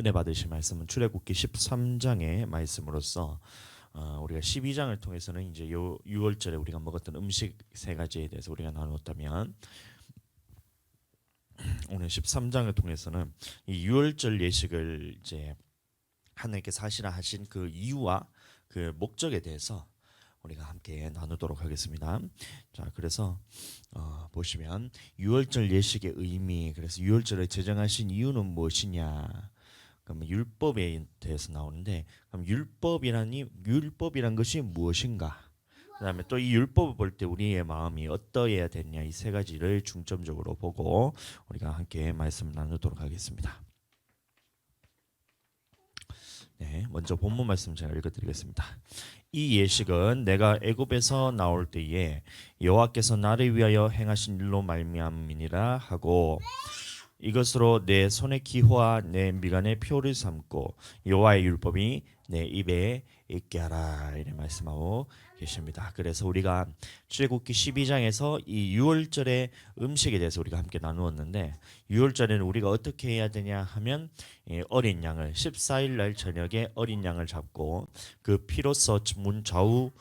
은혜 받으실 말씀은 출애굽기 13장의 말씀으로서 우리가 12장을 통해서는 이제 요 6월절에 우리가 먹었던 음식 세 가지에 대해서 우리가 나누었다면 오늘 13장을 통해서는 이 6월절 예식을 이제 하나님께서 하시라 하신 그 이유와 그 목적에 대해서 우리가 함께 나누도록 하겠습니다. 자, 그래서 보시면 6월절 예식의 의미, 그래서 6월절을 제정하신 이유는 무엇이냐? 그러면 율법에 대해서 나오는데, 그럼 율법이란 것이 무엇인가? 그다음에 또 이 율법을 볼 때 우리의 마음이 어떠해야 되냐, 이 세 가지를 중점적으로 보고 우리가 함께 말씀 나누도록 하겠습니다. 네, 먼저 본문 말씀 제가 읽어드리겠습니다. 이 예식은 내가 애굽에서 나올 때에 여호와께서 나를 위하여 행하신 일로 말미암이니라 하고, 이것으로 내 손의 기호와 내 미간의 표를 삼고 여호와의 율법이 내 입에 있게 하라, 이렇게 말씀하고 계십니다. 그래서 우리가 출애굽기 12장에서 이 6월절의 음식에 대해서 우리가 함께 나누었는데, 6월절에는 우리가 어떻게 해야 되냐 하면 어린 양을 14일 날 저녁에 어린 양을 잡고 그 피로써 문 좌우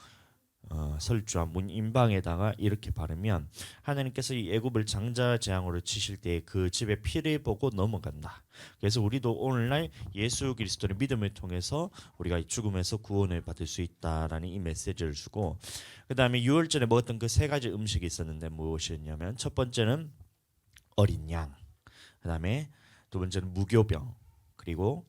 설주와 문 임방에다가 이렇게 바르면 하나님께서 이 애굽을 장자 재앙으로 치실 때 그 집의 피를 보고 넘어간다. 그래서 우리도 오늘날 예수 그리스도의 믿음을 통해서 우리가 죽음에서 구원을 받을 수 있다라는 이 메시지를 주고, 그 다음에 6월절에 먹었던 그 세 가지 음식이 있었는데 무엇이었냐면, 첫 번째는 어린 양, 그 다음에 두 번째는 무교병, 그리고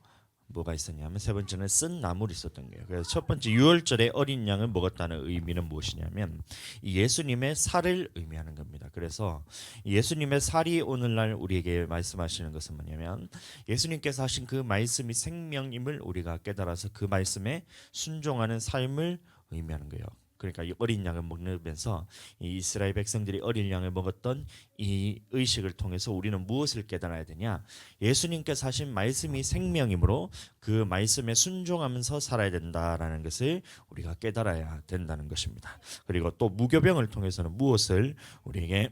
뭐가 있었냐면 세 번째는 쓴 나물이 있었던 거예요. 그래서 첫 번째 6월절에 어린 양을 먹었다는 의미는 무엇이냐면 예수님의 살을 의미하는 겁니다. 그래서 예수님의 살이 오늘날 우리에게 말씀하시는 것은 뭐냐면, 예수님께서 하신 그 말씀이 생명임을 우리가 깨달아서 그 말씀에 순종하는 삶을 의미하는 거예요. 그러니까 이 어린 양을 먹으면서 이 이스라엘 백성들이 어린 양을 먹었던 이 의식을 통해서 우리는 무엇을 깨달아야 되냐? 예수님께서 하신 말씀이 생명이므로 그 말씀에 순종하면서 살아야 된다라는 것을 우리가 깨달아야 된다는 것입니다. 그리고 또 무교병을 통해서는 무엇을 우리에게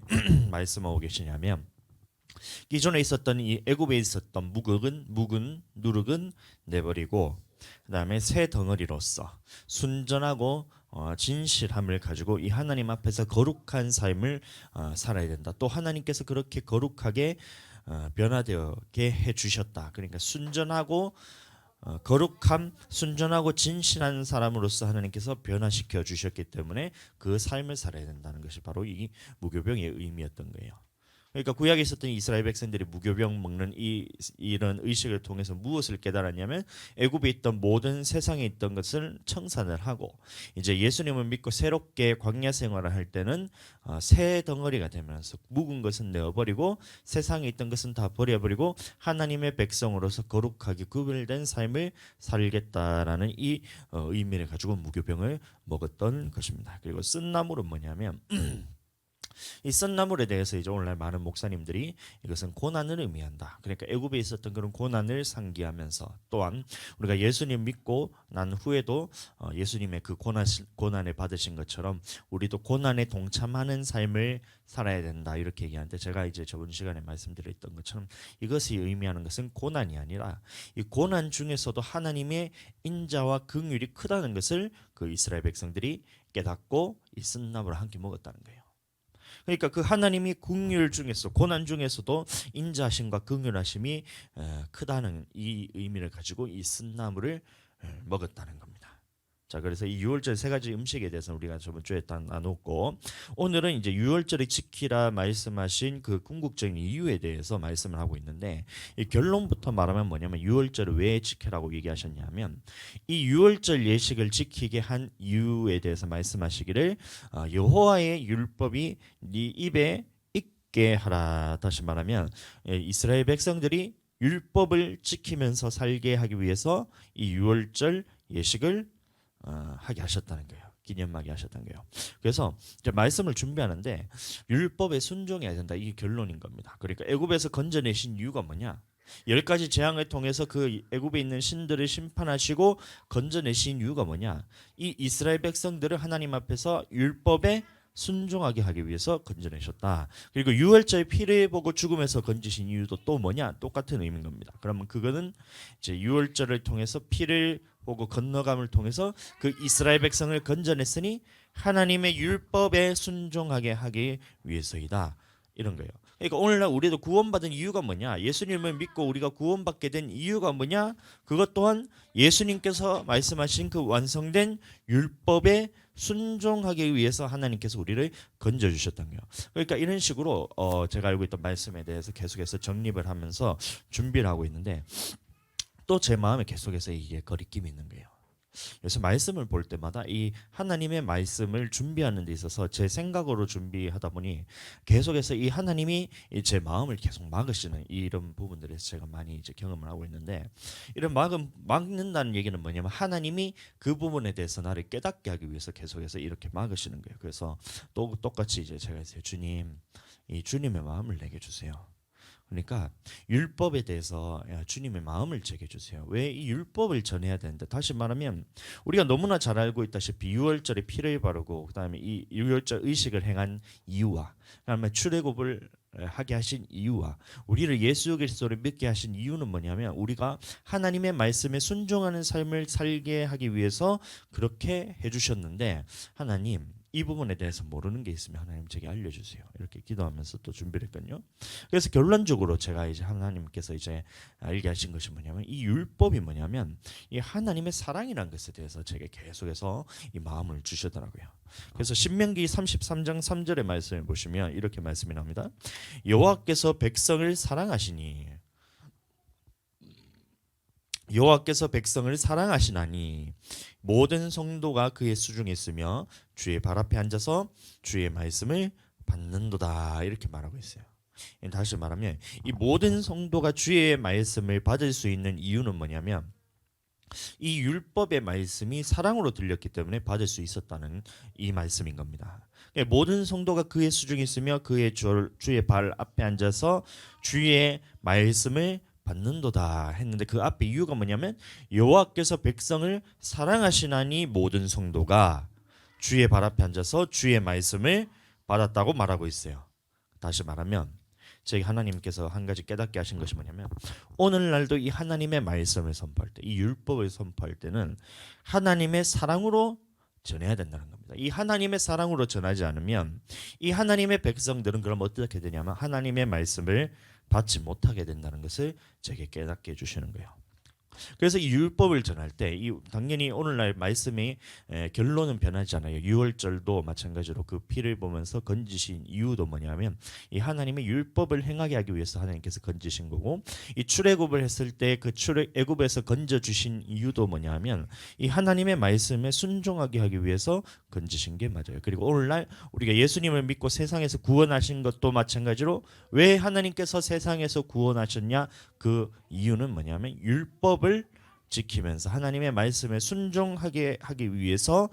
말씀하고 계시냐면, 기존에 있었던 이 애굽에 있었던 묵은 누룩은 내버리고, 그 다음에 새 덩어리로서 순전하고 진실함을 가지고 이 하나님 앞에서 거룩한 삶을 살아야 된다. 또 하나님께서 그렇게 거룩하게 변화되게 해주셨다. 그러니까 순전하고 거룩함, 순전하고 진실한 사람으로서 하나님께서 변화시켜 주셨기 때문에 그 삶을 살아야 된다는 것이 바로 이 무교병의 의미였던 거예요. 그러니까 구약에 있었던 이스라엘 백성들이 무교병 먹는 이런 의식을 통해서 무엇을 깨달았냐면, 애굽에 있던 모든 세상에 있던 것을 청산을 하고 이제 예수님을 믿고 새롭게 광야 생활을 할 때는 새 덩어리가 되면서 묵은 것은 내어버리고 세상에 있던 것은 다 버려버리고 하나님의 백성으로서 거룩하게 구별된 삶을 살겠다라는 이 의미를 가지고 무교병을 먹었던 것입니다. 그리고 쓴 나물은 뭐냐면 이 썬나물에 대해서 이제 오늘날 많은 목사님들이 이것은 고난을 의미한다. 그러니까 애굽에 있었던 그런 고난을 상기하면서, 또한 우리가 예수님 믿고 난 후에도 예수님의 그 고난을 받으신 것처럼 우리도 고난에 동참하는 삶을 살아야 된다, 이렇게 얘기하는데, 제가 이제 저번 시간에 말씀드렸던 것처럼 이것이 의미하는 것은 고난이 아니라 이 고난 중에서도 하나님의 인자와 긍휼이 크다는 것을 그 이스라엘 백성들이 깨닫고 이 쓴나물을 함께 먹었다는 거예요. 그러니까 그 하나님이 긍휼 중에서, 고난 중에서도 인자하심과 긍휼하심이 크다는 이 의미를 가지고 이 쓴나물을 먹었다는 겁니다. 자, 그래서 이 6월절 세 가지 음식에 대해서는 우리가 저번 주에 다 나눴고, 오늘은 이제 6월절을 지키라 말씀하신 그 궁극적인 이유에 대해서 말씀을 하고 있는데, 이 결론부터 말하면 뭐냐면 6월절을 왜 지키라고 얘기하셨냐면, 이 6월절 예식을 지키게 한 이유에 대해서 말씀하시기를 여호와의 율법이 네 입에 있게 하라. 다시 말하면 이스라엘 백성들이 율법을 지키면서 살게 하기 위해서 이 6월절 예식을 하게 하셨다는 거예요. 기념하게 하셨다는 거예요. 그래서 이제 말씀을 준비하는데 율법에 순종해야 된다, 이게 결론인 겁니다. 그러니까 애굽에서 건져내신 이유가 뭐냐? 10가지 재앙을 통해서 그 애굽에 있는 신들을 심판하시고 건져내신 이유가 뭐냐? 이 이스라엘 백성들을 하나님 앞에서 율법에 순종하게 하기 위해서 건져내셨다. 그리고 유월절의 피를 보고 죽음에서 건지신 이유도 또 뭐냐? 똑같은 의미인 겁니다. 그러면 그거는 이제 유월절을 통해서 피를 보고 건너감을 통해서 그 이스라엘 백성을 건져냈으니 하나님의 율법에 순종하게 하기 위해서이다. 이런 거예요. 그러니까 오늘날 우리도 구원받은 이유가 뭐냐? 예수님을 믿고 우리가 구원받게 된 이유가 뭐냐? 그것 또한 예수님께서 말씀하신 그 완성된 율법에 순종하기 위해서 하나님께서 우리를 건져 주셨던 거예요. 그러니까 이런 식으로 제가 알고 있던 말씀에 대해서 계속해서 정립을 하면서 준비를 하고 있는데 또 제 마음에 계속해서 이게 거리낌이 있는 거예요. 그래서 말씀을 볼 때마다 이 하나님의 말씀을 준비하는 데 있어서 제 생각으로 준비하다 보니 계속해서 이 하나님이 제 마음을 계속 막으시는 이런 부분들에서 제가 많이 이제 경험을 하고 있는데, 이런 막는다는 얘기는 뭐냐면 하나님이 그 부분에 대해서 나를 깨닫게 하기 위해서 계속해서 이렇게 막으시는 거예요. 그래서 또 똑같이 이제 제가 했어요. 주님, 이 주님의 마음을 내게 주세요. 그러니까 율법에 대해서 주님의 마음을 제게 주세요. 왜 이 율법을 전해야 되는데, 다시 말하면 우리가 너무나 잘 알고 있다시피 유월절에 피를 바르고 그다음에 이 유월절 의식을 행한 이유와 그다음에 출애굽을 하게 하신 이유와 우리를 예수 그리스도를 믿게 하신 이유는 뭐냐면 우리가 하나님의 말씀에 순종하는 삶을 살게 하기 위해서 그렇게 해주셨는데, 하나님 이 부분에 대해서 모르는 게 있으면 하나님 제게 알려주세요. 이렇게 기도하면서 또 준비를 했거든요. 그래서 결론적으로 제가 이제 하나님께서 이제 알게 하신 것이 뭐냐면 이 율법이 뭐냐면 이 하나님의 사랑이라는 것에 대해서 제게 계속해서 이 마음을 주시더라고요. 그래서 신명기 33장 3절의 말씀을 보시면 이렇게 말씀이 나옵니다. 여호와께서 백성을 사랑하시니 여호와께서 백성을 사랑하시나니 모든 성도가 그의 수중에 있으며 주의 발 앞에 앉아서 주의 말씀을 받는도다, 이렇게 말하고 있어요. 다시 말하면 이 모든 성도가 주의 말씀을 받을 수 있는 이유는 뭐냐면 이 율법의 말씀이 사랑으로 들렸기 때문에 받을 수 있었다는 이 말씀인 겁니다. 모든 성도가 그의 수중에 있으며 그의 주의 발 앞에 앉아서 주의 말씀을 받는도다 했는데, 그 앞에 이유가 뭐냐면 여호와께서 백성을 사랑하시나니 모든 성도가 주의 발 앞에 앉아서 주의 말씀을 받았다고 말하고 있어요. 다시 말하면 저희 하나님께서 한 가지 깨닫게 하신 것이 뭐냐면 오늘날도 이 하나님의 말씀을 선포할 때, 이 율법을 선포할 때는 하나님의 사랑으로 전해야 된다는 겁니다. 이 하나님의 사랑으로 전하지 않으면 이 하나님의 백성들은 그럼 어떻게 되냐면 하나님의 말씀을 받지 못하게 된다는 것을 제게 깨닫게 해주시는 거예요. 그래서 이 율법을 전할 때 당연히 오늘날 말씀이 결론은 변하지 않아요. 유월절도 마찬가지로 그 피를 보면서 건지신 이유도 뭐냐면 이 하나님의 율법을 행하게 하기 위해서 하나님께서 건지신 거고, 이 출애굽을 했을 때 그 애굽에서 건져 주신 이유도 뭐냐면 이 하나님의 말씀에 순종하게 하기 위해서 건지신 게 맞아요. 그리고 오늘날 우리가 예수님을 믿고 세상에서 구원하신 것도 마찬가지로 왜 하나님께서 세상에서 구원하셨냐, 그 이유는 뭐냐면 율법을 지키면서 하나님의 말씀에 순종하게 하기 위해서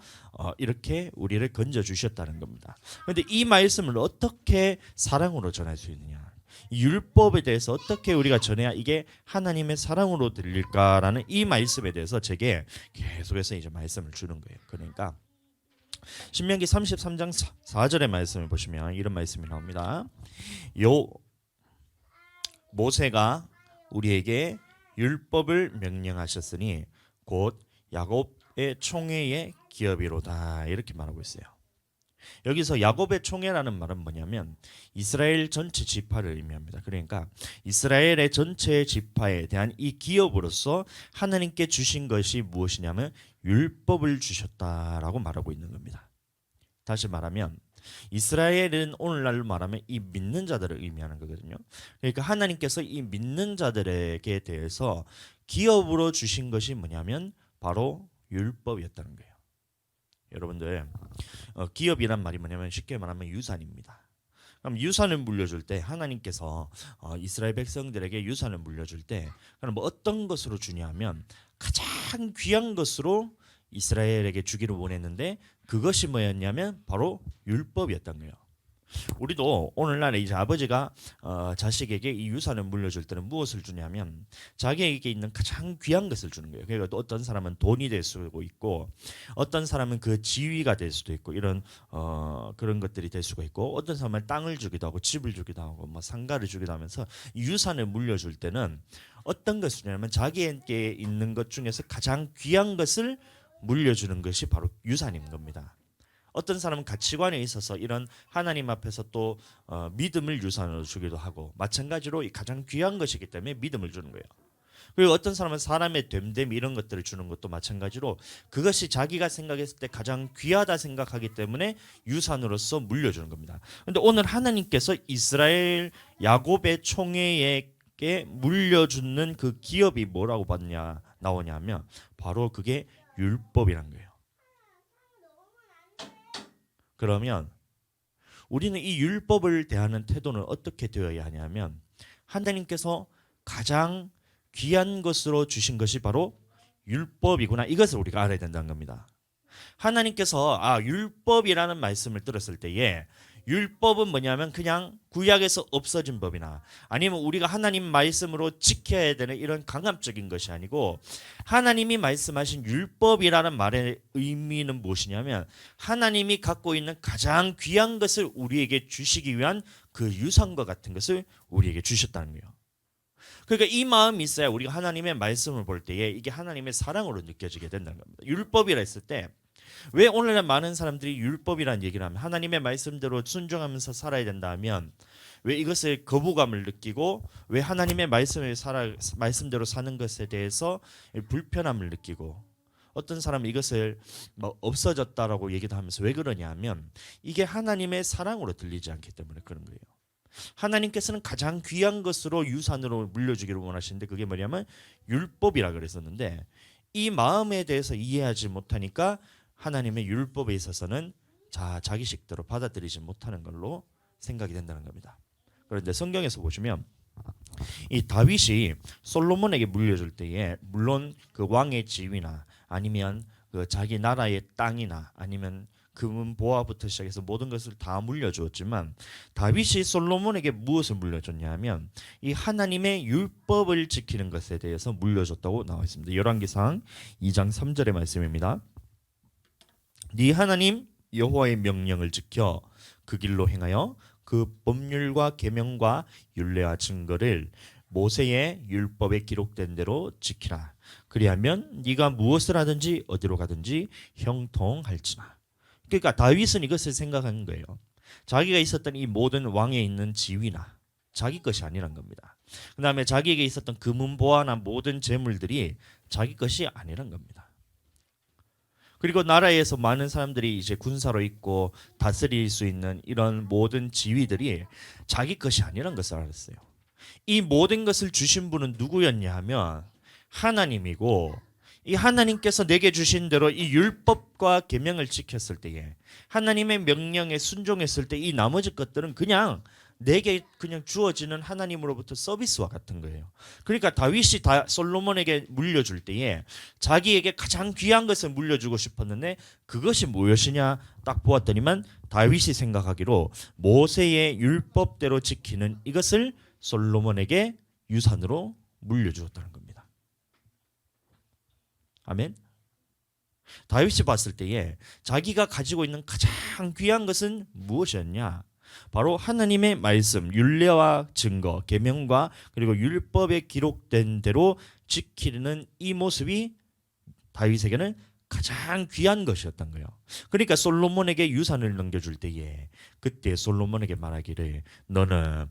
이렇게 우리를 건져 주셨다는 겁니다. 그런데 이 말씀을 어떻게 사랑으로 전할 수 있느냐, 이 율법에 대해서 어떻게 우리가 전해야 이게 하나님의 사랑으로 들릴까라는 이 말씀에 대해서 제게 계속해서 이제 말씀을 주는 거예요. 그러니까 신명기 33장 4절의 말씀을 보시면 이런 말씀이 나옵니다. 모세가 우리에게 율법을 명령하셨으니 곧 야곱의 총회의 기업이로다, 이렇게 말하고 있어요. 여기서 야곱의 총회라는 말은 뭐냐면 이스라엘 전체 지파를 의미합니다. 그러니까 이스라엘의 전체 지파에 대한 이 기업으로서 하나님께 주신 것이 무엇이냐면 율법을 주셨다라고 말하고 있는 겁니다. 다시 말하면 이스라엘은 오늘날로 말하면 이 믿는 자들을 의미하는 거거든요. 그러니까 하나님께서 이 믿는 자들에게 대해서 기업으로 주신 것이 뭐냐면 바로 율법이었다는 거예요. 여러분들 기업이란 말이 뭐냐면 쉽게 말하면 유산입니다. 그럼 유산을 물려줄 때 하나님께서 이스라엘 백성들에게 유산을 물려줄 때 그럼 뭐 어떤 것으로 주냐면 가장 귀한 것으로 이스라엘에게 주기를 원했는데 그것이 뭐였냐면 바로 율법이었던 거예요. 우리도 오늘날에 이제 아버지가 자식에게 이 유산을 물려줄 때는 무엇을 주냐면 자기에게 있는 가장 귀한 것을 주는 거예요. 그러니까 또 어떤 사람은 돈이 될 수도 있고, 어떤 사람은 그 지위가 될 수도 있고, 이런 그런 것들이 될 수가 있고, 어떤 사람은 땅을 주기도 하고 집을 주기도 하고 뭐 상가를 주기도 하면서 이 유산을 물려줄 때는 어떤 것을 주냐면 자기에게 있는 것 중에서 가장 귀한 것을 물려주는 것이 바로 유산인 겁니다. 어떤 사람은 가치관에 있어서 이런 하나님 앞에서 또 믿음을 유산으로 주기도 하고, 마찬가지로 이 가장 귀한 것이기 때문에 믿음을 주는 거예요. 그리고 어떤 사람은 사람의 됨됨 이런 것들을 주는 것도 마찬가지로 그것이 자기가 생각했을 때 가장 귀하다 생각하기 때문에 유산으로서 물려주는 겁니다. 그런데 오늘 하나님께서 이스라엘 야곱의 총회에게 물려주는 그 기업이 뭐라고 나오냐면 바로 그게 율법이란 거예요. 그러면 우리는 이 율법을 대하는 태도는 어떻게 되어야 하냐면 하나님께서 가장 귀한 것으로 주신 것이 바로 율법이구나, 이것을 우리가 알아야 된다는 겁니다. 하나님께서 율법이라는 말씀을 들었을 때에 율법은 뭐냐면 그냥 구약에서 없어진 법이나 아니면 우리가 하나님 말씀으로 지켜야 되는 이런 강압적인 것이 아니고, 하나님이 말씀하신 율법이라는 말의 의미는 무엇이냐면 하나님이 갖고 있는 가장 귀한 것을 우리에게 주시기 위한 그 유산과 같은 것을 우리에게 주셨다는 거예요. 그러니까 이 마음이 있어야 우리가 하나님의 말씀을 볼 때에 이게 하나님의 사랑으로 느껴지게 된다는 겁니다. 율법이라 했을 때 왜 오늘날 많은 사람들이 율법이라는 얘기를 하면 하나님의 말씀대로 순종하면서 살아야 된다 하면 왜 이것을 거부감을 느끼고, 왜 하나님의 말씀대로 사는 것에 대해서 불편함을 느끼고, 어떤 사람은 이것을 뭐 없어졌다라고 얘기도 하면서 왜 그러냐 하면 이게 하나님의 사랑으로 들리지 않기 때문에 그런 거예요. 하나님께서는 가장 귀한 것으로 유산으로 물려주기를 원하시는데 그게 뭐냐면 율법이라 그랬었는데, 이 마음에 대해서 이해하지 못하니까 하나님의 율법에 있어서는 자기 식대로 받아들이지 못하는 걸로 생각이 된다는 겁니다. 그런데 성경에서 보시면 이 다윗이 솔로몬에게 물려줄 때에 물론 그 왕의 지위나 아니면 그 자기 나라의 땅이나 아니면 금은 보화부터 시작해서 모든 것을 다 물려주었지만, 다윗이 솔로몬에게 무엇을 물려줬냐면 이 하나님의 율법을 지키는 것에 대해서 물려줬다고 나와 있습니다. 열왕기상 2장 3절의 말씀입니다. 네 하나님 여호와의 명령을 지켜 그 길로 행하여 그 법률과 계명과 율례와 증거를 모세의 율법에 기록된 대로 지키라. 그리하면 네가 무엇을 하든지 어디로 가든지 형통할지나. 그러니까 다윗은 이것을 생각한 거예요. 자기가 있었던 이 모든 왕에 있는 지위나 자기 것이 아니란 겁니다. 그 다음에 자기에게 있었던 금은보화나 모든 재물들이 자기 것이 아니란 겁니다. 그리고 나라에서 많은 사람들이 이제 군사로 있고 다스릴 수 있는 이런 모든 지위들이 자기 것이 아니란 것을 알았어요. 이 모든 것을 주신 분은 누구였냐 하면 하나님이고, 이 하나님께서 내게 주신 대로 이 율법과 계명을 지켰을 때에, 하나님의 명령에 순종했을 때 이 나머지 것들은 그냥 내게 그냥 주어지는 하나님으로부터 서비스와 같은 거예요. 그러니까 다윗이 솔로몬에게 물려줄 때에 자기에게 가장 귀한 것을 물려주고 싶었는데 그것이 무엇이냐 딱 보았더니만 다윗이 생각하기로 모세의 율법대로 지키는 이것을 솔로몬에게 유산으로 물려주었다는 겁니다. 아멘. 다윗이 봤을 때에 자기가 가지고 있는 가장 귀한 것은 무엇이었냐? 바로 하나님의 말씀, 율례와 증거, 계명과 그리고 율법에 기록된 대로 지키는 이 모습이 다윗에게는 가장 귀한 것이었던 거예요. 그러니까 솔로몬에게 유산을 넘겨줄 때에 그때 솔로몬에게 말하기를 너는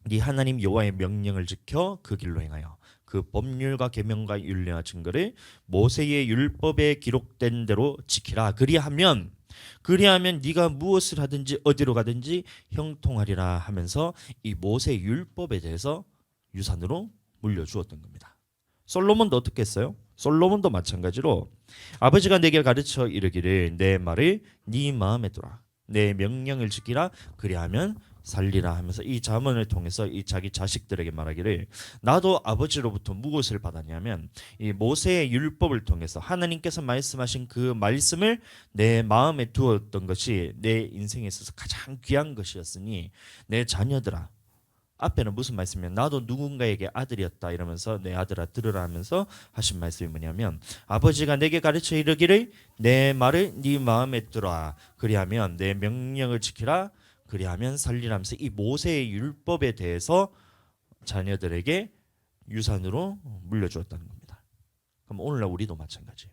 네 하나님 여호와의 명령을 지켜 그 길로 행하여 그 법률과 계명과 율례와 증거를 모세의 율법에 기록된 대로 지키라. 그리하면 네가 무엇을 하든지 어디로 가든지 형통하리라 하면서 이 모세의 율법에 대해서 유산으로 물려주었던 겁니다. 솔로몬도 어떻게 했어요? 솔로몬도 마찬가지로 아버지가 내게 가르쳐 이르기를 내 말을 네 마음에 두라. 내 명령을 지키라. 그리하면 살리라 하면서 이 잠언을 통해서 이 자기 자식들에게 말하기를 나도 아버지로부터 무엇을 받았냐면 이 모세의 율법을 통해서 하나님께서 말씀하신 그 말씀을 내 마음에 두었던 것이 내 인생에 있어서 가장 귀한 것이었으니 내 자녀들아, 앞에는 무슨 말씀이면 나도 누군가에게 아들이었다 이러면서 내 아들아 들으라 하면서 하신 말씀이 뭐냐면 아버지가 내게 가르쳐 이르기를 내 말을 네 마음에 들어라 그리하면 내 명령을 지키라 그리하면 살리라면서 이 모세의 율법에 대해서 자녀들에게 유산으로 물려주었다는 겁니다. 그럼 오늘날 우리도 마찬가지예요.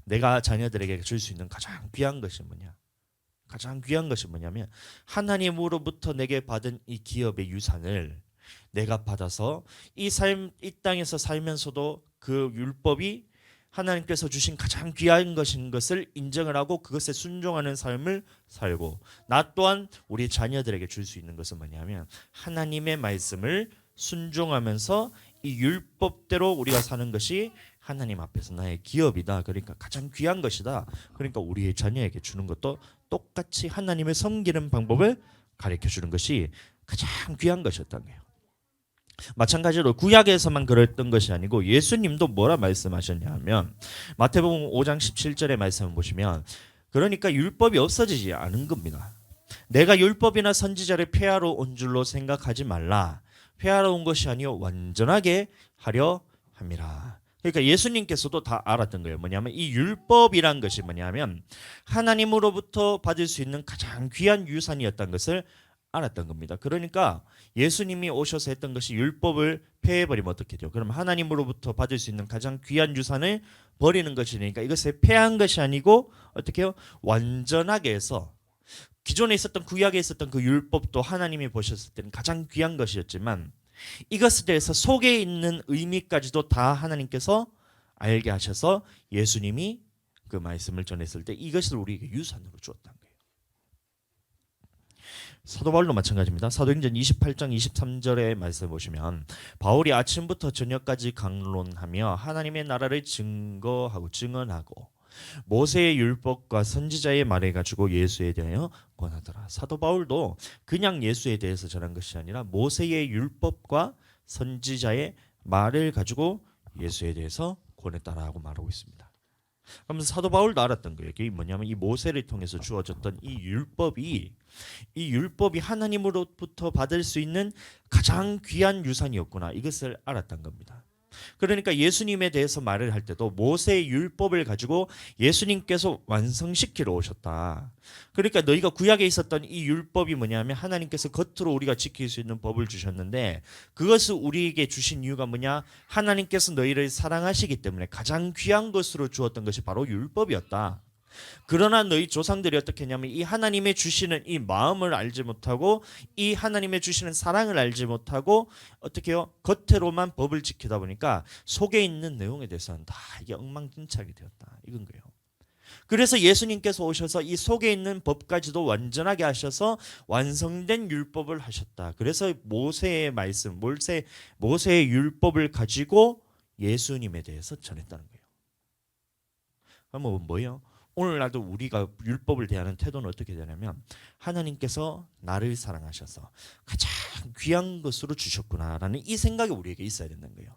내가 자녀들에게 줄 수 있는 가장 귀한 것이 뭐냐? 가장 귀한 것이 뭐냐면 하나님으로부터 내게 받은 이 기업의 유산을 내가 받아서 이 땅에서 살면서도 그 율법이 하나님께서 주신 가장 귀한 것인 것을 인정을 하고 그것에 순종하는 삶을 살고 나 또한 우리 자녀들에게 줄 수 있는 것은 뭐냐면 하나님의 말씀을 순종하면서 이 율법대로 우리가 사는 것이 하나님 앞에서 나의 기업이다. 그러니까 가장 귀한 것이다. 그러니까 우리의 자녀에게 주는 것도 똑같이 하나님을 섬기는 방법을 가르쳐 주는 것이 가장 귀한 것이었던 거예요. 마찬가지로 구약에서만 그랬던 것이 아니고 예수님도 뭐라 말씀하셨냐면 마태복음 5장 17절의 말씀을 보시면 그러니까 율법이 없어지지 않은 겁니다. 내가 율법이나 선지자를 폐하러 온 줄로 생각하지 말라. 폐하러 온 것이 아니요 완전하게 하려 함이라. 그러니까 예수님께서도 다 알았던 거예요. 뭐냐면 이 율법이란 것이 뭐냐면 하나님으로부터 받을 수 있는 가장 귀한 유산이었던 것을 알았던 겁니다. 그러니까 예수님이 오셔서 했던 것이 율법을 폐해버리면 어떻게 돼요? 그럼 하나님으로부터 받을 수 있는 가장 귀한 유산을 버리는 것이니까 이것을 폐한 것이 아니고 어떻게 해요? 완전하게 해서 기존에 있었던 구약에 있었던 그 율법도 하나님이 보셨을 때는 가장 귀한 것이었지만 이것에 대해서 속에 있는 의미까지도 다 하나님께서 알게 하셔서 예수님이 그 말씀을 전했을 때 이것을 우리에게 유산으로 주었다는 거예요. 사도 바울도 마찬가지입니다. 사도행전 28장 23절의 말씀을 보시면 바울이 아침부터 저녁까지 강론하며 하나님의 나라를 증거하고 증언하고 모세의 율법과 선지자의 말을 가지고 예수에 대하여 권하더라. 사도 바울도 그냥 예수에 대해서 전한 것이 아니라 모세의 율법과 선지자의 말을 가지고 예수에 대해서 권했다라고 말하고 있습니다. 그러면서 사도 바울도 알았던 거예요. 이게 뭐냐면 이 모세를 통해서 주어졌던 이 율법이 하나님으로부터 받을 수 있는 가장 귀한 유산이었구나. 이것을 알았던 겁니다. 그러니까 예수님에 대해서 말을 할 때도 모세의 율법을 가지고 예수님께서 완성시키러 오셨다. 그러니까 너희가 구약에 있었던 이 율법이 뭐냐면 하나님께서 겉으로 우리가 지킬 수 있는 법을 주셨는데 그것을 우리에게 주신 이유가 뭐냐? 하나님께서 너희를 사랑하시기 때문에 가장 귀한 것으로 주었던 것이 바로 율법이었다. 그러나 너희 조상들이 어떻게 했냐면 이 하나님의 주시는 이 마음을 알지 못하고 이 하나님의 주시는 사랑을 알지 못하고 어떻게 해요? 겉으로만 법을 지키다 보니까 속에 있는 내용에 대해서는 다 이게 엉망진창이 되었다. 이건 거예요. 그래서 예수님께서 오셔서 이 속에 있는 법까지도 완전하게 하셔서 완성된 율법을 하셨다. 그래서 모세의 말씀, 모세의 율법을 가지고 예수님에 대해서 전했다는 거예요. 그럼 뭐예요? 오늘날도 우리가 율법을 대하는 태도는 어떻게 되냐면 하나님께서 나를 사랑하셔서 가장 귀한 것으로 주셨구나라는 이 생각이 우리에게 있어야 된다는 거예요.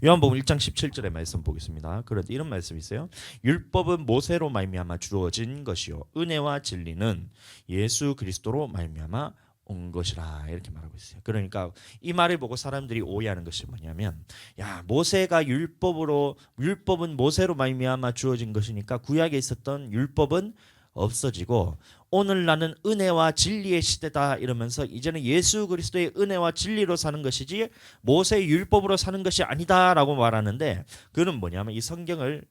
요한복음 1장 17절의 말씀 보겠습니다. 그런데 이런 말씀이 있어요. 율법은 모세로 말미암아 주어진 것이요 은혜와 진리는 예수 그리스도로 말미암아 온 것이라 이렇게 말하고 있어요. 그러니까 이 말을 보고 사람들이 오해하는 것이 뭐냐면 야 모세가 율법은 모세로 말미암아 주어진 것이니까 구약에 있었던 율법은 없어지고 오늘 나는 은혜와 진리의 시대다 이러면서 이제는 예수 그리스도의 은혜와 진리로 사는 것이지 모세의 율법으로 사는 것이 아니다라고 말하는데 그는 뭐냐면 이 성경을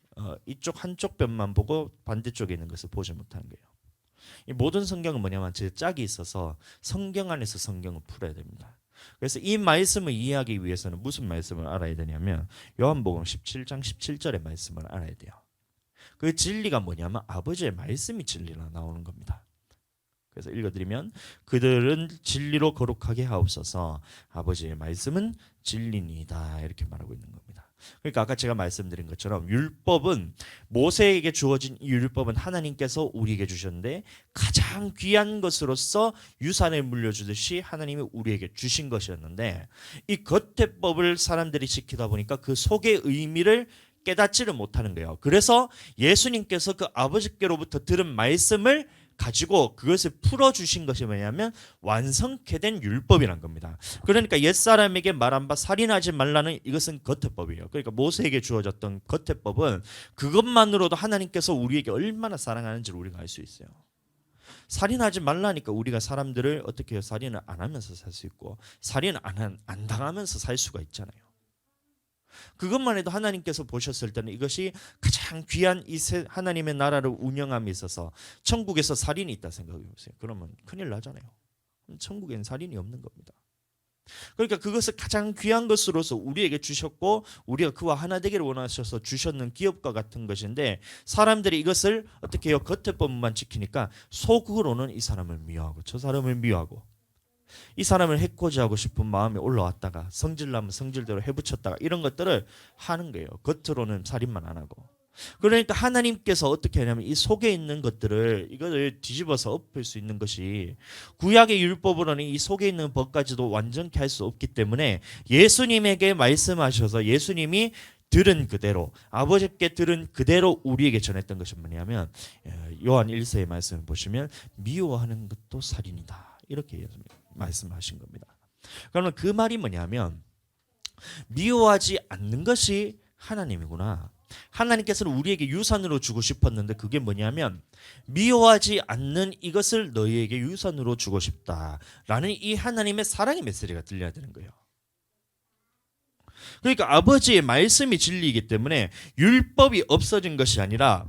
이쪽 한쪽 편만 보고 반대쪽에 있는 것을 보지 못하는 거예요. 이 모든 성경은 뭐냐면 제 짝이 있어서 성경 안에서 성경을 풀어야 됩니다. 그래서 이 말씀을 이해하기 위해서는 무슨 말씀을 알아야 되냐면 요한복음 17장 17절의 말씀을 알아야 돼요. 그 진리가 뭐냐면 아버지의 말씀이 진리라 나오는 겁니다. 그래서 읽어드리면 그들은 진리로 거룩하게 하옵소서 아버지의 말씀은 진리니이다 이렇게 말하고 있는 겁니다. 그러니까 아까 제가 말씀드린 것처럼 율법은 모세에게 주어진 이 율법은 하나님께서 우리에게 주셨는데 가장 귀한 것으로서 유산을 물려주듯이 하나님이 우리에게 주신 것이었는데 이 겉의 법을 사람들이 지키다 보니까 그 속의 의미를 깨닫지를 못하는 거예요. 그래서 예수님께서 그 아버지께로부터 들은 말씀을 가지고 그것을 풀어주신 것이 뭐냐면 완성케 된 율법이란 겁니다. 그러니까 옛사람에게 말한 바 살인하지 말라는 이것은 겉의법이에요. 그러니까 모세에게 주어졌던 겉의법은 그것만으로도 하나님께서 우리에게 얼마나 사랑하는지를 우리가 알 수 있어요. 살인하지 말라니까 우리가 사람들을 어떻게 해요? 살인을 안 하면서 살 수 있고 살인을 안 당하면서 살 수가 있잖아요. 그것만 해도 하나님께서 보셨을 때는 이것이 가장 귀한 이 하나님의 나라를 운영함에 있어서 천국에서 살인이 있다 생각해 보세요. 그러면 큰일 나잖아요. 천국에는 살인이 없는 겁니다. 그러니까 그것을 가장 귀한 것으로서 우리에게 주셨고 우리가 그와 하나 되기를 원하셔서 주셨는 기업과 같은 것인데 사람들이 이것을 어떻게 해요? 겉의 법만 지키니까 속으로는 이 사람을 미워하고 저 사람을 미워하고 이 사람을 해코지하고 싶은 마음이 올라왔다가 성질나면 성질대로 해붙였다가 이런 것들을 하는 거예요. 겉으로는 살인만 안 하고. 그러니까 하나님께서 어떻게 하냐면 이 속에 있는 것들을 이거를 뒤집어서 엎을 수 있는 것이 구약의 율법으로는 이 속에 있는 법까지도 완전케 할 수 없기 때문에 예수님에게 말씀하셔서 예수님이 들은 그대로 아버지께 들은 그대로 우리에게 전했던 것이 뭐냐면 요한 1서의 말씀을 보시면 미워하는 것도 살인이다. 이렇게 말씀하신 겁니다. 그러면 그 말이 뭐냐면 미워하지 않는 것이 하나님이구나. 하나님께서는 우리에게 유산으로 주고 싶었는데 그게 뭐냐면 미워하지 않는 이것을 너희에게 유산으로 주고 싶다라는 이 하나님의 사랑의 메시지가 들려야 되는 거예요. 그러니까 아버지의 말씀이 진리이기 때문에 율법이 없어진 것이 아니라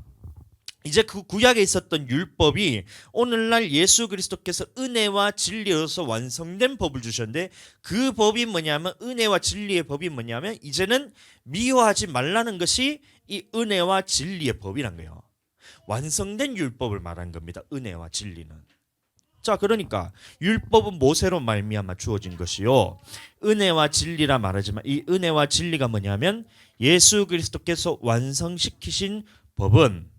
이제 그 구약에 있었던 율법이 오늘날 예수 그리스도께서 은혜와 진리로서 완성된 법을 주셨는데 그 법이 뭐냐면 은혜와 진리의 법이 뭐냐면 이제는 미워하지 말라는 것이 이 은혜와 진리의 법이란 거예요. 완성된 율법을 말한 겁니다. 은혜와 진리는. 자, 그러니까 율법은 모세로 말미암아 주어진 것이요 은혜와 진리라 말하지만 이 은혜와 진리가 뭐냐면 예수 그리스도께서 완성시키신 법은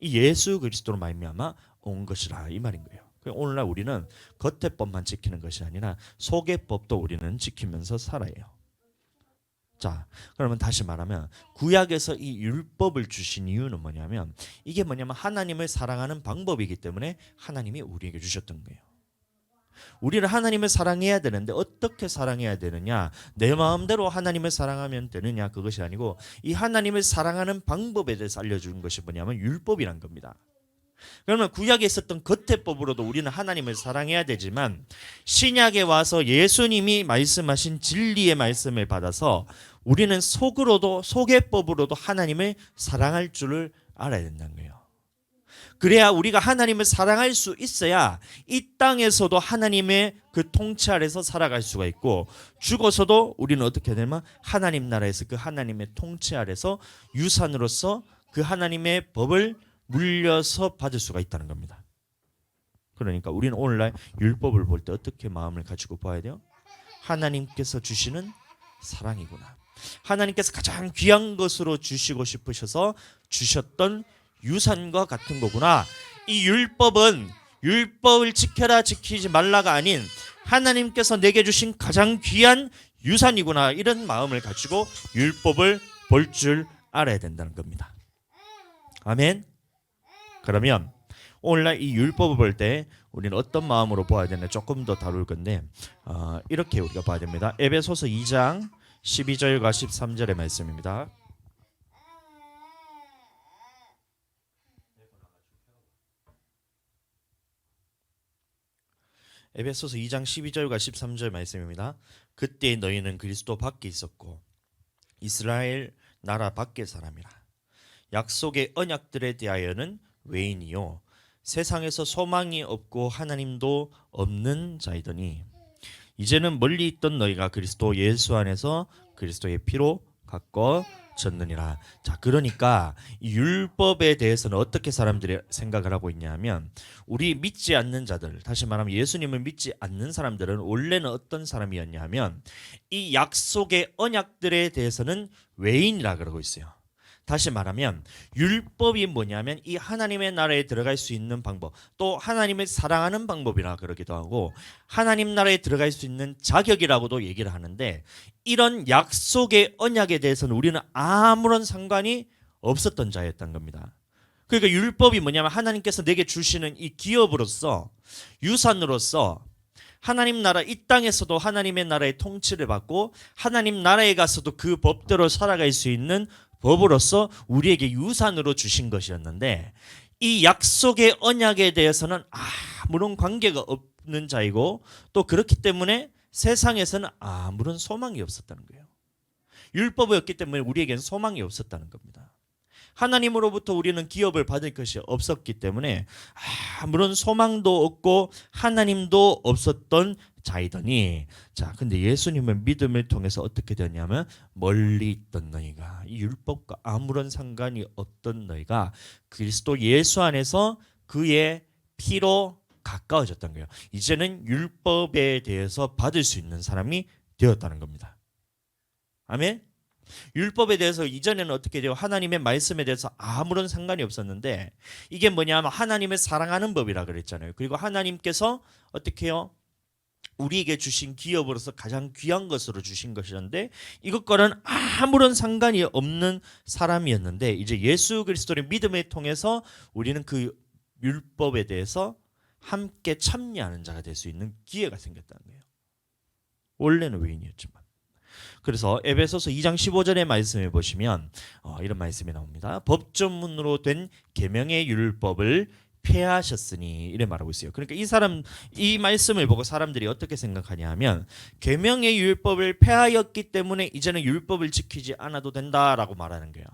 이 예수 그리스도로 말미암아 온 것이라 이 말인 거예요. 오늘날 우리는 겉의 법만 지키는 것이 아니라 속의 법도 우리는 지키면서 살아요. 자, 그러면 다시 말하면 구약에서 이 율법을 주신 이유는 뭐냐면 이게 뭐냐면 하나님을 사랑하는 방법이기 때문에 하나님이 우리에게 주셨던 거예요. 우리는 하나님을 사랑해야 되는데 어떻게 사랑해야 되느냐, 내 마음대로 하나님을 사랑하면 되느냐, 그것이 아니고 이 하나님을 사랑하는 방법에 대해서 알려주는 것이 뭐냐면 율법이란 겁니다. 그러면 구약에 있었던 겉의 법으로도 우리는 하나님을 사랑해야 되지만 신약에 와서 예수님이 말씀하신 진리의 말씀을 받아서 우리는 속으로도 속의 법으로도 하나님을 사랑할 줄을 알아야 된다는 거예요. 그래야 우리가 하나님을 사랑할 수 있어야 이 땅에서도 하나님의 그 통치 아래서 살아갈 수가 있고 죽어서도 우리는 어떻게 되냐면 하나님 나라에서 그 하나님의 통치 아래서 유산으로서 그 하나님의 법을 물려서 받을 수가 있다는 겁니다. 그러니까 우리는 오늘날 율법을 볼 때 어떻게 마음을 가지고 봐야 돼요? 하나님께서 주시는 사랑이구나. 하나님께서 가장 귀한 것으로 주시고 싶으셔서 주셨던 유산과 같은 거구나. 이 율법은 율법을 지켜라 지키지 말라가 아닌 하나님께서 내게 주신 가장 귀한 유산이구나. 이런 마음을 가지고 율법을 볼 줄 알아야 된다는 겁니다. 아멘. 그러면 오늘날 이 율법을 볼 때 우리는 어떤 마음으로 봐야 되나 조금 더 다룰 건데 이렇게 우리가 봐야 됩니다. 에베소서 2장 12절과 13절의 말씀입니다. 에베소서 2장 12절과 13절 말씀입니다. 그때 너희는 그리스도 밖에 있었고 이스라엘 나라 밖의 사람이라. 약속의 언약들에 대하여는 외인이요 세상에서 소망이 없고 하나님도 없는 자이더니 이제는 멀리 있던 너희가 그리스도 예수 안에서 그리스도의 피로 가까워졌느니라. 졌느니라. 자, 그러니까 이 율법에 대해서는 어떻게 사람들이 생각을 하고 있냐면 우리 믿지 않는 자들, 다시 말하면 예수님을 믿지 않는 사람들은 원래는 어떤 사람이었냐면 이 약속의 언약들에 대해서는 외인이라 그러고 있어요. 다시 말하면 율법이 뭐냐면 이 하나님의 나라에 들어갈 수 있는 방법, 또 하나님을 사랑하는 방법이라 그러기도 하고 하나님 나라에 들어갈 수 있는 자격이라고도 얘기를 하는데, 이런 약속의 언약에 대해서는 우리는 아무런 상관이 없었던 자였던 겁니다. 그러니까 율법이 뭐냐면 하나님께서 내게 주시는 이 기업으로서, 유산으로서 하나님 나라, 이 땅에서도 하나님의 나라의 통치를 받고 하나님 나라에 가서도 그 법대로 살아갈 수 있는 법으로서 우리에게 유산으로 주신 것이었는데, 이 약속의 언약에 대해서는 아무런 관계가 없는 자이고, 또 그렇기 때문에 세상에서는 아무런 소망이 없었다는 거예요. 율법이 없기 때문에 우리에게는 소망이 없었다는 겁니다. 하나님으로부터 우리는 기업을 받을 것이 없었기 때문에 아무런 소망도 없고 하나님도 없었던 자이더니, 자, 근데 예수님의 믿음을 통해서 어떻게 되었냐면 멀리 있던 너희가, 이 율법과 아무런 상관이 없던 너희가 그리스도 예수 안에서 그의 피로 가까워졌던 거예요. 이제는 율법에 대해서 받을 수 있는 사람이 되었다는 겁니다. 아멘. 율법에 대해서 이전에는 어떻게 돼요? 하나님의 말씀에 대해서 아무런 상관이 없었는데, 이게 뭐냐면 하나님을 사랑하는 법이라 그랬잖아요. 그리고 하나님께서 어떻게 해요? 우리에게 주신 기업으로서 가장 귀한 것으로 주신 것이었는데, 이것과는 아무런 상관이 없는 사람이었는데, 이제 예수 그리스도의 믿음을 통해서 우리는 그 율법에 대해서 함께 참여하는 자가 될 수 있는 기회가 생겼다는 거예요. 원래는 외인이었지만. 그래서 에베소서 2장 15절의 말씀을 보시면 이런 말씀이 나옵니다. 법조문으로 된 계명의 율법을 폐하셨으니, 이래 말하고 있어요. 그러니까 이 말씀을 보고 사람들이 어떻게 생각하냐 하면, 계명의 율법을 폐하였기 때문에 이제는 율법을 지키지 않아도 된다라고 말하는 거예요.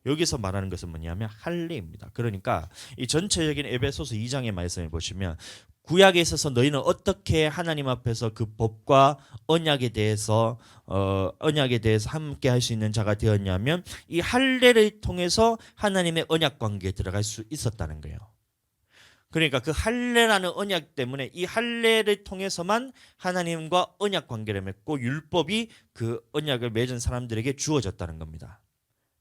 여기서 말하는 것은 뭐냐면 할례입니다. 그러니까 이 전체적인 에베소서 2장의 말씀을 보시면, 구약에 있어서 너희는 어떻게 하나님 앞에서 그 법과 언약에 대해서 함께 할 수 있는 자가 되었냐면, 이 할례를 통해서 하나님의 언약 관계에 들어갈 수 있었다는 거예요. 그러니까 그 할례라는 언약 때문에 이 할례를 통해서만 하나님과 언약 관계를 맺고 율법이 그 언약을 맺은 사람들에게 주어졌다는 겁니다.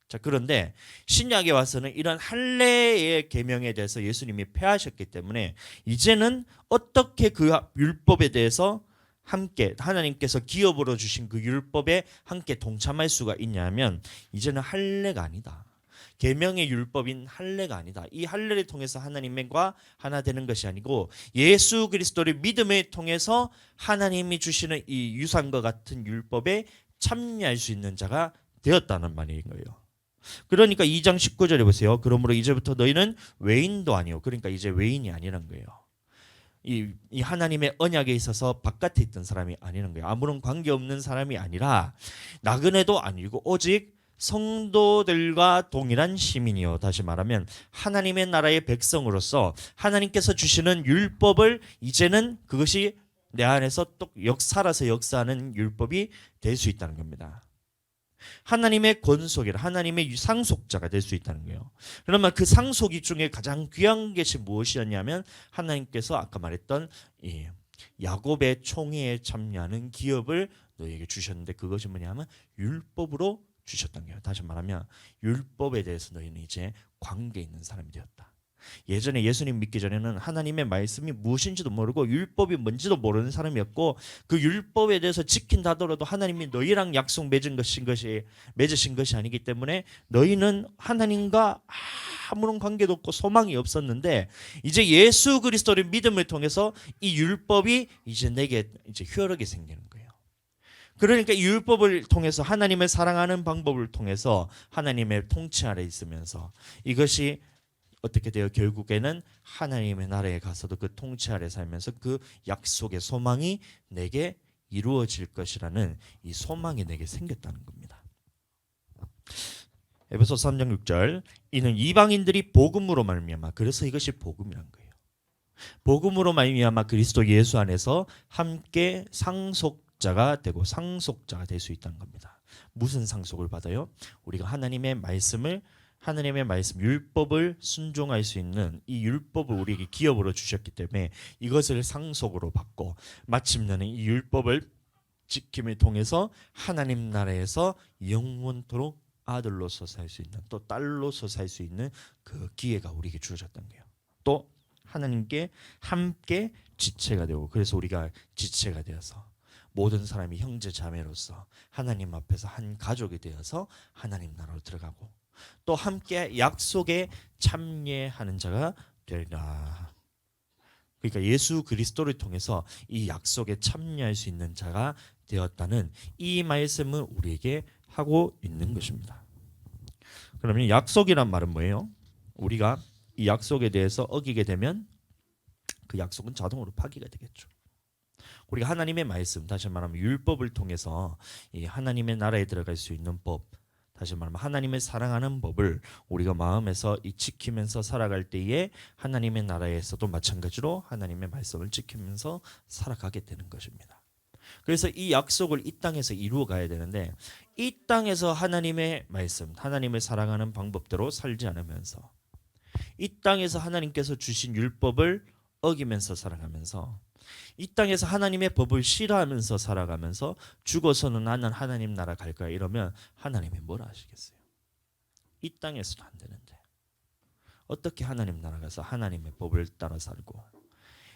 자, 그런데 신약에 와서는 이런 할례의 계명에 대해서 예수님이 폐하셨기 때문에 이제는 어떻게 그 율법에 대해서 함께, 하나님께서 기업으로 주신 그 율법에 함께 동참할 수가 있냐면, 이제는 할례가 아니다. 계명의 율법인 할례가 아니다. 이 할례를 통해서 하나님과 하나 되는 것이 아니고 예수 그리스도를 믿음을 통해서 하나님이 주시는 이 유산과 같은 율법에 참여할 수 있는 자가 되었다는 말인 거예요. 그러니까 2장 19절에 보세요. 그러므로 이제부터 너희는 외인도 아니요. 그러니까 이제 외인이 아니란 거예요. 이 하나님의 언약에 있어서 바깥에 있던 사람이 아니란 거예요. 아무런 관계없는 사람이 아니라 나그네도 아니고 오직 성도들과 동일한 시민이요. 다시 말하면 하나님의 나라의 백성으로서 하나님께서 주시는 율법을, 이제는 그것이 내 안에서 또 살아서 역사하는 율법이 될 수 있다는 겁니다. 하나님의 권속이라, 하나님의 상속자가 될 수 있다는 거예요. 그러면 그 상속이 중에 가장 귀한 것이 무엇이었냐면, 하나님께서 아까 말했던 이 야곱의 총회에 참여하는 기업을 너희에게 주셨는데, 그것이 뭐냐면 율법으로 주셨던 거예요. 다시 말하면 율법에 대해서 너희는 이제 관계 있는 사람이 되었다. 예전에 예수님 믿기 전에는 하나님의 말씀이 무엇인지도 모르고 율법이 뭔지도 모르는 사람이었고, 그 율법에 대해서 지킨다 하더라도 하나님이 너희랑 약속 맺으신 것이 아니기 때문에 너희는 하나님과 아무런 관계도 없고 소망이 없었는데, 이제 예수 그리스도를 믿음을 통해서 이 율법이 이제 내게 이제 효력이 생기는 거예요. 그러니까 이 율법을 통해서 하나님을 사랑하는 방법을 통해서 하나님의 통치 아래 있으면서 이것이 어떻게 돼요? 결국에는 하나님의 나라에 가서도 그 통치 아래 살면서 그 약속의 소망이 내게 이루어질 것이라는 이 소망이 내게 생겼다는 겁니다. 에베소 3장 6절, 이는 이방인들이 복음으로 말미암아, 그래서 이것이 복음이란 거예요. 복음으로 말미암아 그리스도 예수 안에서 함께 상속자가 되고 상속자가 될 수 있다는 겁니다. 무슨 상속을 받아요? 우리가 하나님의 말씀 율법을 순종할 수 있는 이 율법을 우리에게 기업으로 주셨기 때문에 이것을 상속으로 받고 마침내는 이 율법을 지킴을 통해서 하나님 나라에서 영원토록 아들로서 살 수 있는, 또 딸로서 살 수 있는 그 기회가 우리에게 주어졌던 거예요. 또 하나님께 함께 지체가 되고, 그래서 우리가 지체가 되어서 모든 사람이 형제 자매로서 하나님 앞에서 한 가족이 되어서 하나님 나라로 들어가고, 또 함께 약속에 참여하는 자가 되리라. 그러니까 예수 그리스도를 통해서 이 약속에 참여할 수 있는 자가 되었다는 이 말씀을 우리에게 하고 있는 것입니다. 그러면 약속이란 말은 뭐예요? 우리가 이 약속에 대해서 어기게 되면 그 약속은 자동으로 파기가 되겠죠. 우리가 하나님의 말씀, 다시 말하면 율법을 통해서 이 하나님의 나라에 들어갈 수 있는 법, 다시 말하면 하나님을 사랑하는 법을 우리가 마음에서 이 지키면서 살아갈 때에 하나님의 나라에서도 마찬가지로 하나님의 말씀을 지키면서 살아가게 되는 것입니다. 그래서 이 약속을 이 땅에서 이루어 가야 되는데, 이 땅에서 하나님의 말씀, 하나님을 사랑하는 방법대로 살지 않으면서 이 땅에서 하나님께서 주신 율법을 어기면서 살아가면서 이 땅에서 하나님의 법을 싫어하면서 살아가면서 죽어서는 나는 하나님 나라 갈 거야 이러면 하나님이 뭐라 하시겠어요? 이 땅에서도 안 되는데 어떻게 하나님 나라 가서 하나님의 법을 따라 살고,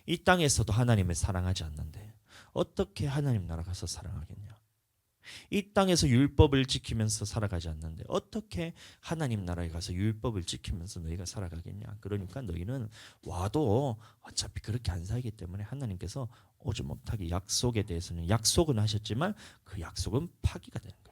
이 땅에서도 하나님을 사랑하지 않는데 어떻게 하나님 나라 가서 사랑하겠냐? 이 땅에서 율법을 지키면서 살아가지 않는데 어떻게 하나님 나라에 가서 율법을 지키면서 너희가 살아가겠냐? 그러니까 너희는 와도 어차피 그렇게 안 살기 때문에 하나님께서 오지 못하게 약속에 대해서는 약속은 하셨지만 그 약속은 파기가 되는 거예요.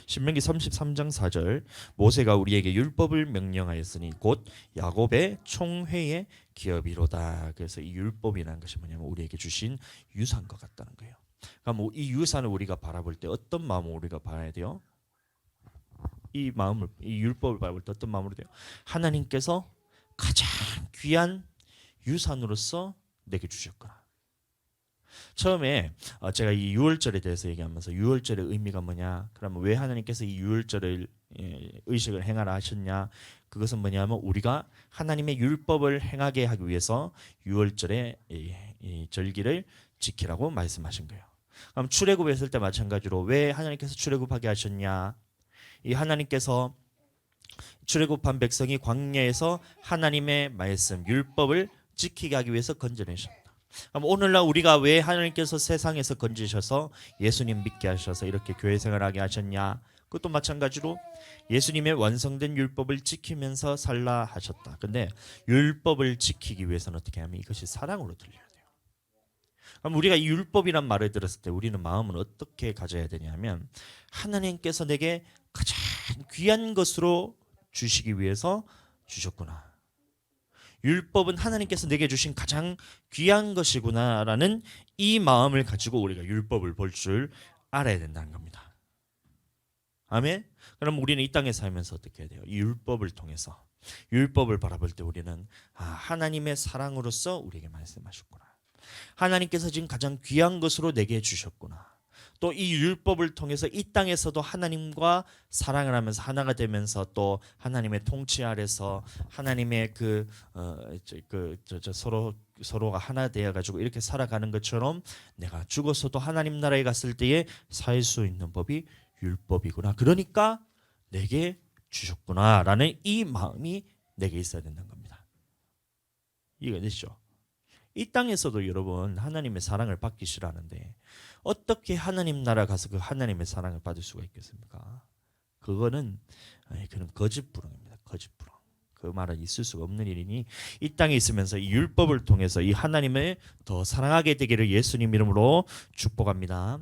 신명기 33장 4절, 모세가 우리에게 율법을 명령하였으니 곧 야곱의 총회의 기업이로다. 그래서 이 율법이라는 것이 뭐냐면 우리에게 주신 유산과 같다는 거예요. 그럼 이 유산을 우리가 바라볼 때 어떤 마음으로 우리가 봐야 돼요? 이 율법을 바라볼 때 어떤 마음으로 돼요? 하나님께서 가장 귀한 유산으로서 내게 주셨구나. 처음에 제가 이 유월절에 대해서 얘기하면서 유월절의 의미가 뭐냐, 그러면 왜 하나님께서 이 유월절을 의식을 행하라 하셨냐, 그것은 뭐냐면 우리가 하나님의 율법을 행하게 하기 위해서 유월절에 이 절기를 지키라고 말씀하신 거예요. 그럼 출애굽에 있을 때 마찬가지로 왜 하나님께서 출애굽하게 하셨냐, 이 하나님께서 출애굽한 백성이 광야에서 하나님의 말씀 율법을 지키게 하기 위해서 건져내셨다. 그럼 오늘날 우리가 왜 하나님께서 세상에서 건지셔서 예수님 믿게 하셔서 이렇게 교회 생활하게 하셨냐? 그것도 마찬가지로 예수님의 완성된 율법을 지키면서 살라 하셨다. 근데 율법을 지키기 위해서는 어떻게 하면 이것이 사랑으로 들려야 돼요. 그럼 우리가 이 율법이란 말을 들었을 때 우리는 마음은 어떻게 가져야 되냐면 하나님께서 내게 가장 귀한 것으로 주시기 위해서 주셨구나. 율법은 하나님께서 내게 주신 가장 귀한 것이구나라는 이 마음을 가지고 우리가 율법을 볼 줄 알아야 된다는 겁니다. 아멘. 그럼 우리는 이 땅에 살면서 어떻게 해야 돼요? 이 율법을 통해서 율법을 바라볼 때 우리는 하나님의 사랑으로서 우리에게 말씀하셨구나. 하나님께서 지금 가장 귀한 것으로 내게 주셨구나. 또 이 율법을 통해서 이 땅에서도 하나님과 사랑을 하면서 하나가 되면서 또 하나님의 통치 아래서 하나님의 서로가 하나 되어 가지고 이렇게 살아가는 것처럼 내가 죽어서도 하나님 나라에 갔을 때에 살 수 있는 법이 율법이구나. 그러니까 내게 주셨구나라는 이 마음이 내게 있어야 된다는 겁니다. 이해가 되시죠? 이 땅에서도 여러분 하나님의 사랑을 받기 싫어하는데 어떻게 하나님 나라 가서 그 하나님의 사랑을 받을 수가 있겠습니까? 그거는 그런 거짓부렁입니다. 거짓부렁. 그 말은 있을 수가 없는 일이니 이 땅에 있으면서 이 율법을 통해서 이 하나님을 더 사랑하게 되기를 예수님 이름으로 축복합니다.